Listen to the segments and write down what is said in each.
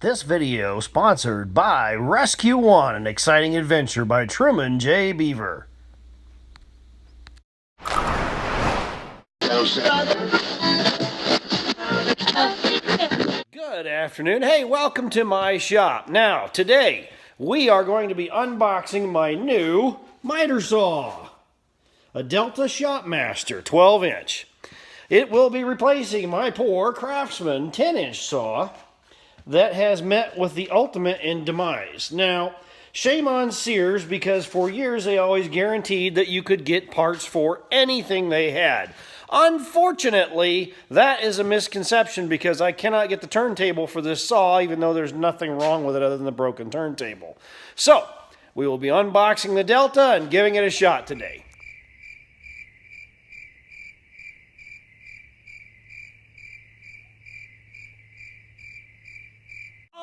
This video sponsored by Rescue One, an exciting adventure by Truman J. Beaver. Good afternoon. Hey, welcome to my shop. Now, today we are going to be unboxing my new miter saw, a Delta Shopmaster 12-inch. It will be replacing my poor Craftsman 10-inch saw that has met with the ultimate in demise. Now, shame on Sears, because for years they always guaranteed that you could get parts for anything they had. Unfortunately, that is a misconception because I cannot get the turntable for this saw, even though there's nothing wrong with it other than the broken turntable. So, we will be unboxing the Delta and giving it a shot today.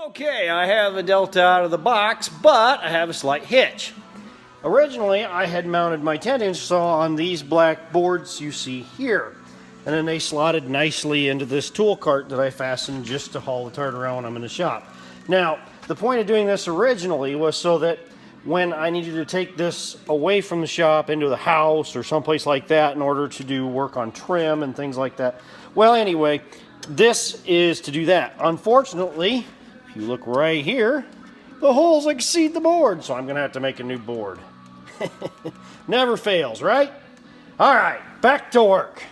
Okay, I have the Delta out of the box, but I have a slight hitch. Originally, I had mounted my 10-inch saw on these black boards you see here, and then they slotted nicely into this tool cart that I fastened just to haul the tart around when I'm in the shop. Now, the point of doing this originally was so that when I needed to take this away from the shop into the house or someplace like that in order to do work on trim and things like that. Well, anyway, this is to do that. Unfortunately, you look right here, the holes exceed the board, so I'm going to have to make a new board. Never fails, right? All right, back to work.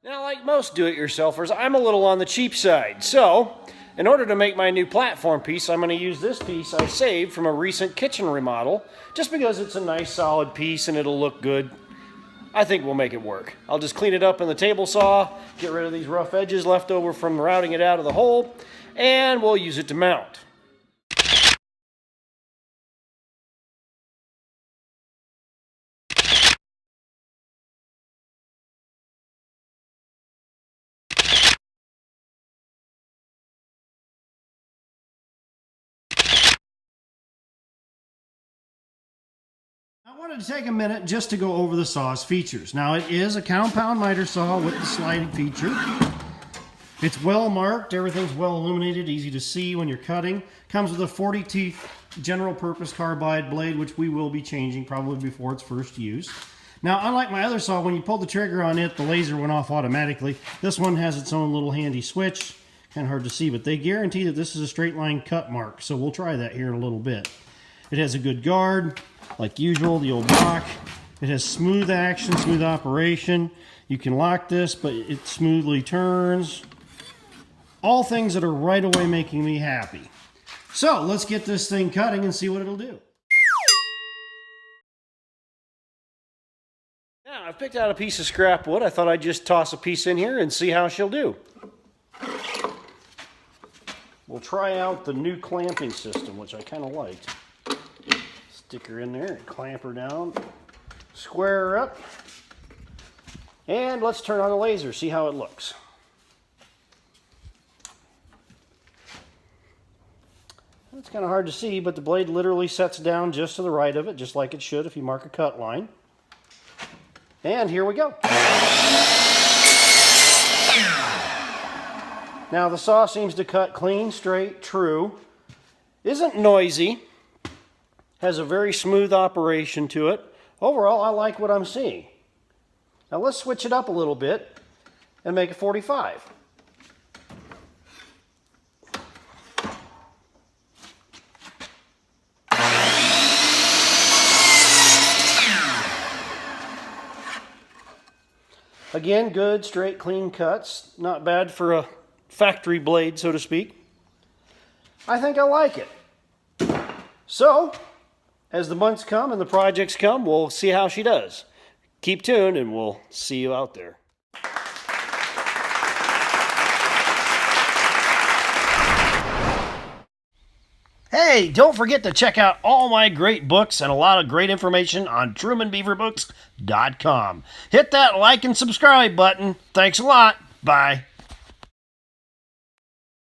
Now, like most do-it-yourselfers, I'm a little on the cheap side. So, in order to make my new platform piece, I'm going to use this piece I saved from a recent kitchen remodel, just because it's a nice solid piece and it'll look good. I think we'll make it work. I'll just clean it up in the table saw, get rid of these rough edges left over from routing it out of the hole, and we'll use it to mount. I wanted to take a minute just to go over the saw's features. Now, it is a compound miter saw with the sliding feature. It's well marked, everything's well illuminated, easy to see when you're cutting. Comes with a 40 teeth general purpose carbide blade, which we will be changing probably before its first use. Now, unlike my other saw, when you pulled the trigger on it, the laser went off automatically. This one has its own little handy switch. Kind of hard to see, but they guarantee that this is a straight line cut mark, so we'll try that here in a little bit. It has a good guard, like usual, the old block. It has smooth action, smooth operation. You can lock this, but it smoothly turns. All things that are right away making me happy. So let's get this thing cutting and see what it'll do. Now, I've picked out a piece of scrap wood. I thought I'd just toss a piece in here and see how she'll do. We'll try out the new clamping system, which I kind of liked. Stick her in there and clamp her down, square her up, and let's turn on the laser, see how it looks. It's kind of hard to see, but the blade literally sets down just to the right of it, just like it should if you mark a cut line. And here we go. Now the saw seems to cut clean, straight, true, isn't noisy, has a very smooth operation to it. Overall, I like what I'm seeing. Now let's switch it up a little bit and make it 45. Again, good, straight, clean cuts. Not bad for a factory blade, so to speak. I think I like it. So, as the months come and the projects come, we'll see how she does. Keep tuned and we'll see you out there. Hey, don't forget to check out all my great books and a lot of great information on TrumanBeaverBooks.com. Hit that like and subscribe button. Thanks a lot. Bye.